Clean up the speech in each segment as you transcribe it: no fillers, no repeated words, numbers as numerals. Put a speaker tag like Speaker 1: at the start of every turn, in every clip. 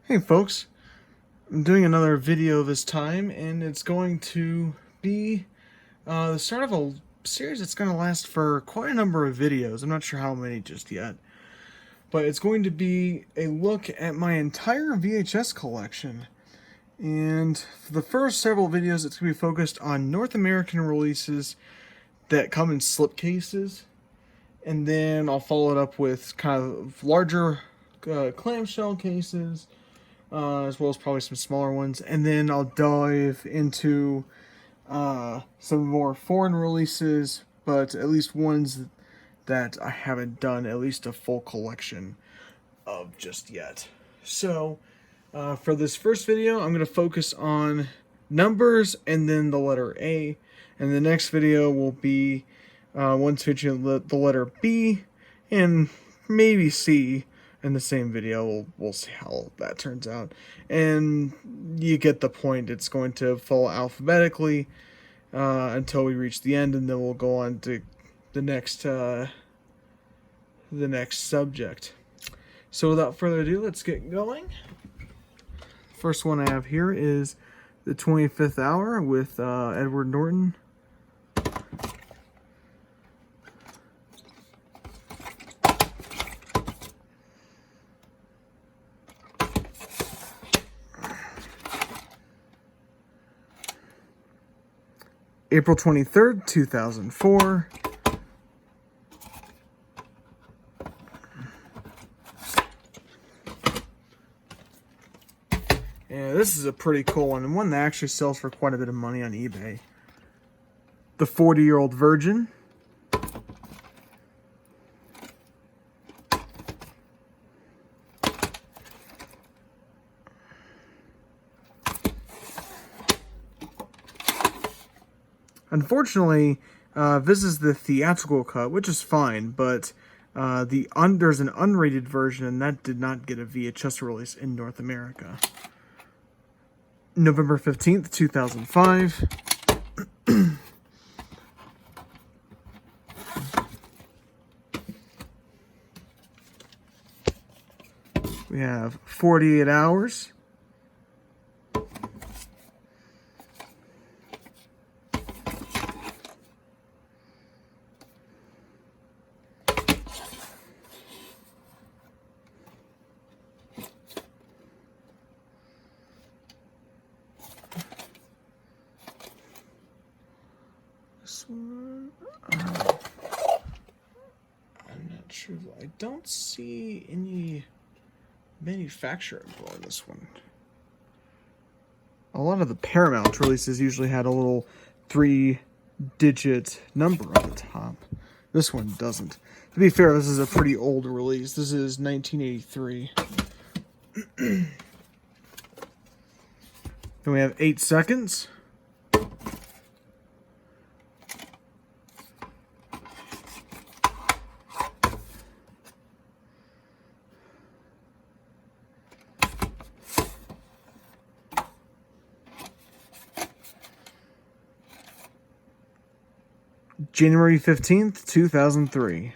Speaker 1: Hey folks, I'm doing another video this time, and it's going to be the start of a series that's going to last for quite a number of videos. I'm not sure how many just yet, but it's going to be a look at my entire VHS collection. And for the first several videos, it's going to be focused on North American releases that come in slipcases, and then I'll follow it up with kind of larger clamshell cases, as well as probably some smaller ones, and then I'll dive into some more foreign releases, but at least ones that I haven't done at least a full collection of just yet. So for this first video, I'm going to focus on numbers and then the letter A, and the next video will be ones featuring the letter B and maybe C in the same video. We'll see how that turns out, and you get the point. It's going to follow alphabetically until we reach the end, and then we'll go on to the next subject. So without further ado, let's get going. First one I have here is The 25th Hour with Edward Norton. April 23rd, 2004. Yeah, this is a pretty cool one, and one that actually sells for quite a bit of money on eBay. The 40-Year-Old Virgin. Unfortunately, this is the theatrical cut, which is fine, but there's an unrated version, and that did not get a VHS release in North America. November 15th, 2005. We have 48 Hours. This one, I'm not sure. I don't see any manufacturer info on this one. A lot of the Paramount releases usually had a little 3-digit number on the top. This one doesn't. To be fair, this is a pretty old release. This is 1983. Then we have 8 Seconds. January 15th, 2003.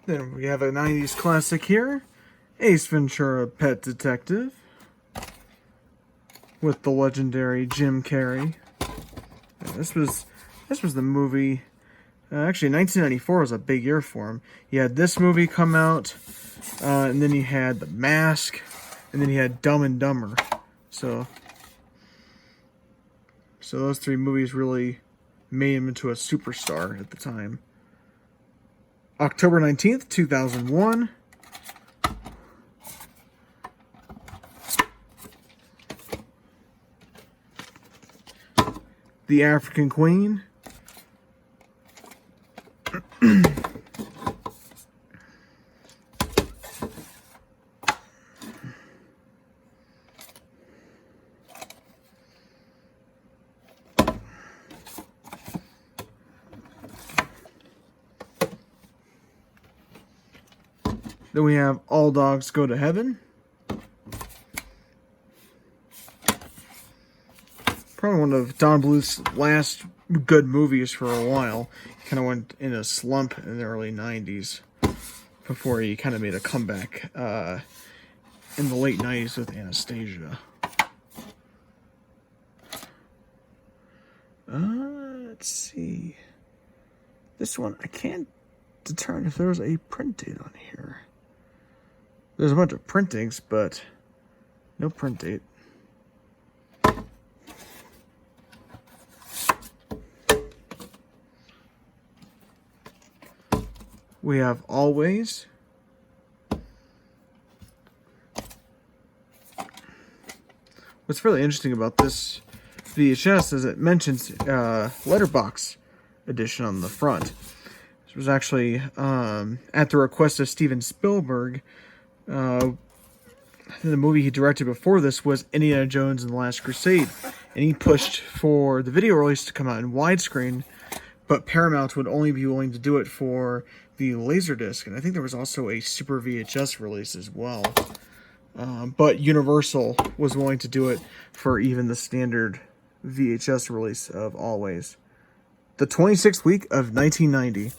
Speaker 1: Then we have a 90s classic here, Ace Ventura: Pet Detective, with the legendary Jim Carrey. This was the movie. Actually, 1994 was a big year for him. You had this movie come out, and then you had The Mask, and then you had Dumb and Dumber. So those 3 movies really made him into a superstar at the time. October 19th, 2001. The African Queen. Then we have All Dogs Go to Heaven. probably one of Don Bluth's last good movies for a while. He kind of went in a slump in the early 90s before he kind of made a comeback in the late 90s with Anastasia. Let's see. This one, I can't determine if there's a print date on here. There's a bunch of printings, but no print date. We have Always. What's really interesting about this VHS is it mentions letterbox edition on the front. This was actually at the request of Steven Spielberg. The movie he directed before this was Indiana Jones and the Last Crusade, and he pushed for the video release to come out in widescreen, but Paramount would only be willing to do it for the Laserdisc, and I think there was also a Super VHS release as well. But Universal was willing to do it for even the standard VHS release of Always. The 26th week of 1990.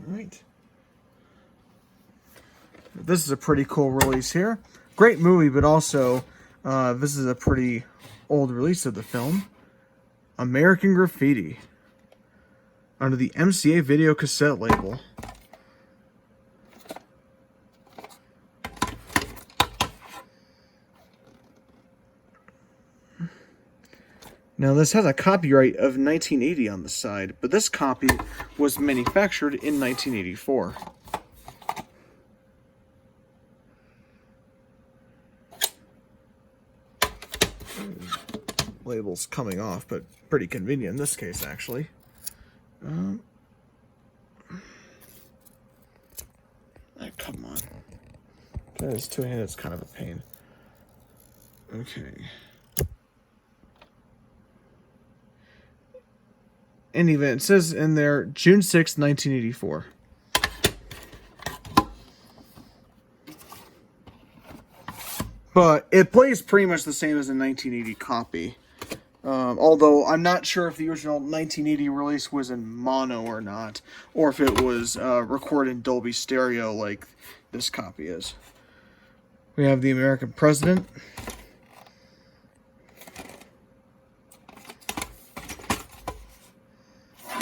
Speaker 1: Alright. This is a pretty cool release here. Great movie, but also this is a pretty old release of the film. American Graffiti. Under the MCA video cassette label. Now this has a copyright of 1980 on the side, but this copy was manufactured in 1984. Label's coming off, but pretty convenient in this case, actually. Come on. Okay, it's two-handed, it's kind of a pain. Okay. In any event, it says in there, June 6, 1984. But it plays pretty much the same as a 1980 copy. Although I'm not sure if the original 1980 release was in mono or not, or if it was recorded in Dolby Stereo like this copy is. We have the American President.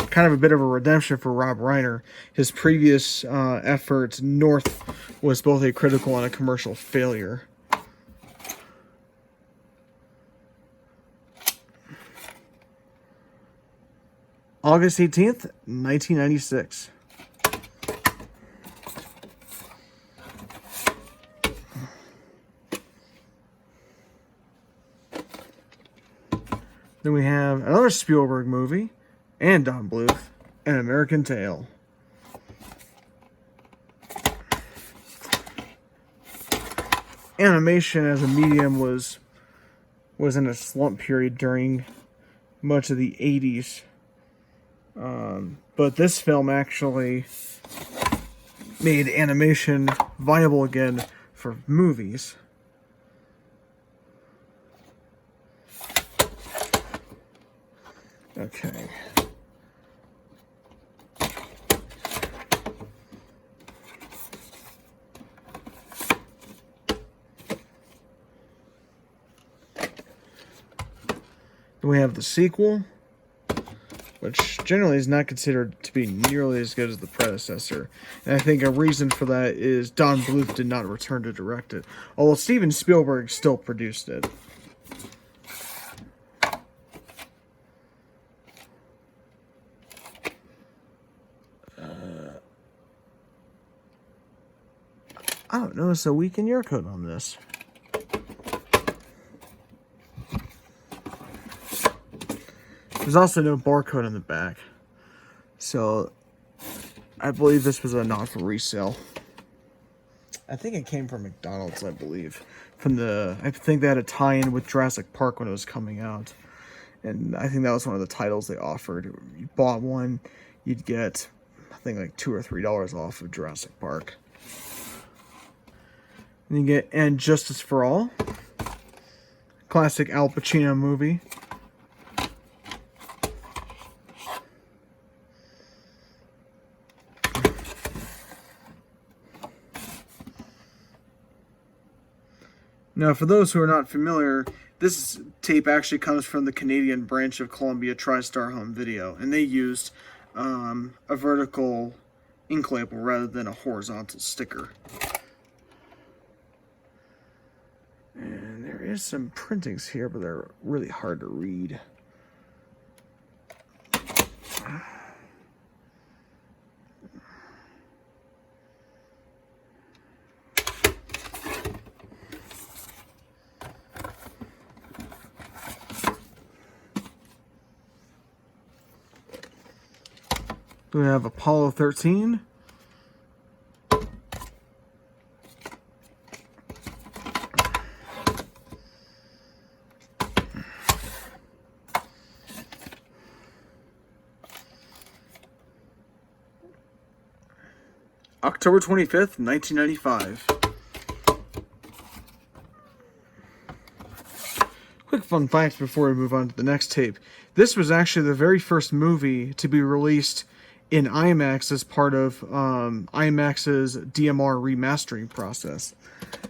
Speaker 1: Kind of a bit of a redemption for Rob Reiner. His previous effort, North, was both a critical and a commercial failure. August 18th, 1996. Then we have another Spielberg movie, and Don Bluth, An American Tail. Animation as a medium was in a slump period during much of the 80s. But this film actually made animation viable again for movies. Okay. Then we have the sequel, which generally is not considered to be nearly as good as the predecessor. And I think a reason for that is Don Bluth did not return to direct it, although Steven Spielberg still produced it. I don't notice a week in year code on this. There's also no barcode on the back. So, I believe this was a not for resale. I think it came from McDonald's, I believe. I think they had a tie-in with Jurassic Park when it was coming out. And I think that was one of the titles they offered. You bought one, you'd get, I think, like $2 or $3 off of Jurassic Park. And you get And Justice for All. Classic Al Pacino movie. Now, for those who are not familiar, this tape actually comes from the Canadian branch of Columbia TriStar Home Video, and they used a vertical ink label rather than a horizontal sticker. And there is some printings here, but they're really hard to read. We have Apollo 13. October 25th, 1995. Quick fun fact before we move on to the next tape. This was actually the very first movie to be released in IMAX as part of IMAX's DMR remastering process.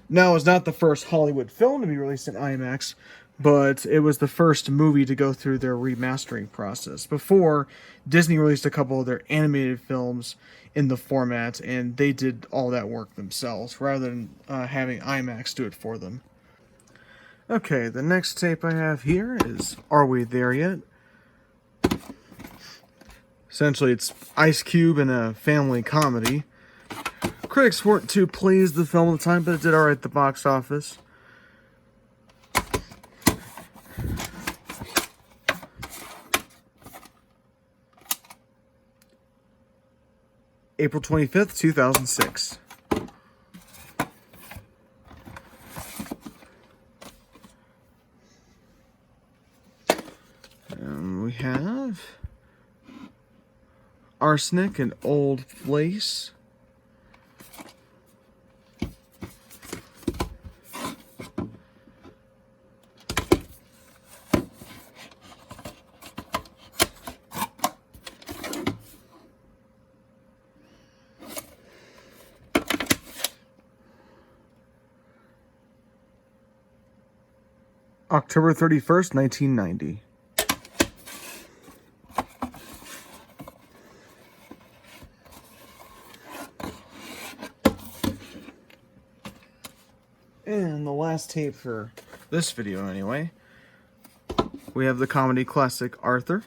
Speaker 1: Now, it's not the first Hollywood film to be released in IMAX, but it was the first movie to go through their remastering process. Before, Disney released a couple of their animated films in the format, and they did all that work themselves, rather than having IMAX do it for them. Okay, the next tape I have here is Are We There Yet? Essentially, it's Ice Cube in a family comedy. Critics weren't too pleased with the film at the time, but it did alright at the box office. April 25th, 2006. And we have Arsenic and Old Lace. October 31st, 1990. And the last tape for this video anyway, we have the comedy classic Arthur.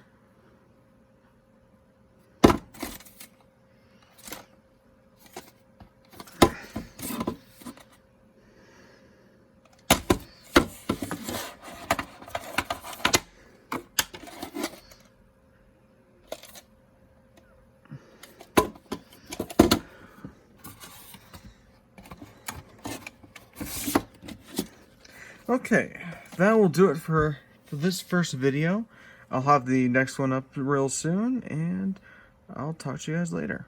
Speaker 1: Okay, that will do it for this first video. I'll have the next one up real soon, and I'll talk to you guys later.